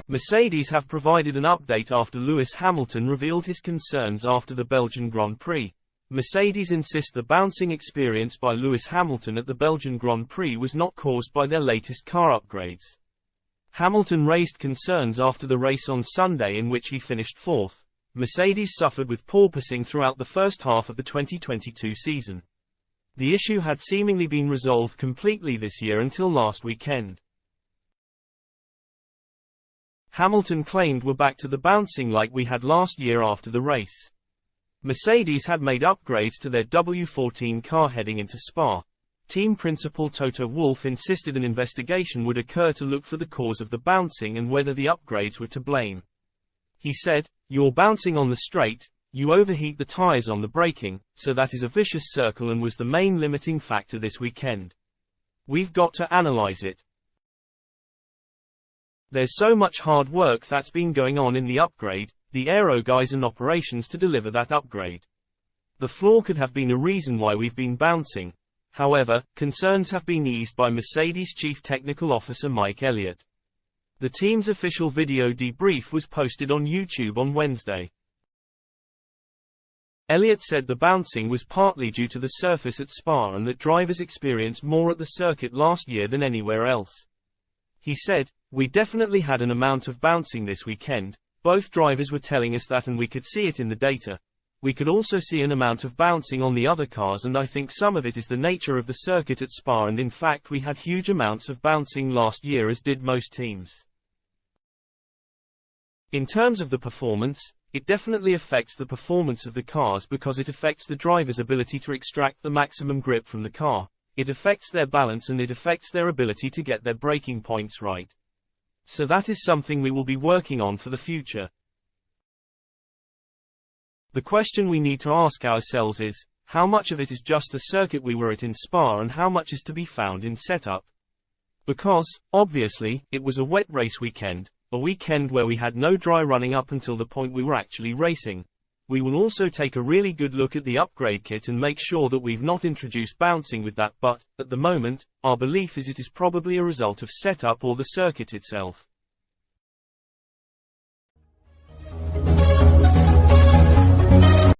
Mercedes have provided an update after Lewis Hamilton revealed his concerns after the Belgian Grand Prix. Mercedes insist the bouncing experience by Lewis Hamilton at the Belgian Grand Prix was not caused by their latest car upgrades. Hamilton raised concerns after the race on Sunday in which he finished fourth. Mercedes suffered with porpoising throughout the first half of the 2022 season. The issue had seemingly been resolved completely this year until last weekend. Hamilton claimed we're back to the bouncing like we had last year after the race. Mercedes had made upgrades to their W14 car heading into Spa. Team principal Toto Wolff insisted an investigation would occur to look for the cause of the bouncing and whether the upgrades were to blame. He said, "You're bouncing on the straight, you overheat the tires on the braking, so that is a vicious circle and was the main limiting factor this weekend. We've got to analyze it. There's so much hard work that's been going on in the upgrade, the aero guys and operations to deliver that upgrade. The flaw could have been a reason why we've been bouncing." However, concerns have been eased by Mercedes Chief Technical Officer Mike Elliott. The team's official video debrief was posted on YouTube on Wednesday. Elliott said the bouncing was partly due to the surface at Spa and that drivers experienced more at the circuit last year than anywhere else. He said, "We definitely had an amount of bouncing this weekend. Both drivers were telling us that and we could see it in the data. We could also see an amount of bouncing on the other cars and I think some of it is the nature of the circuit at Spa and in fact we had huge amounts of bouncing last year as did most teams. In terms of the performance, it definitely affects the performance of the cars because it affects the driver's ability to extract the maximum grip from the car. It affects their balance and it affects their ability to get their braking points right. So that is something we will be working on for the future. The question we need to ask ourselves is, how much of it is just the circuit we were at in Spa and how much is to be found in setup? Because, obviously, it was a wet race weekend, a weekend where we had no dry running up until the point we were actually racing. We will also take a really good look at the upgrade kit and make sure that we've not introduced bouncing with that, but, at the moment, our belief is it is probably a result of setup or the circuit itself.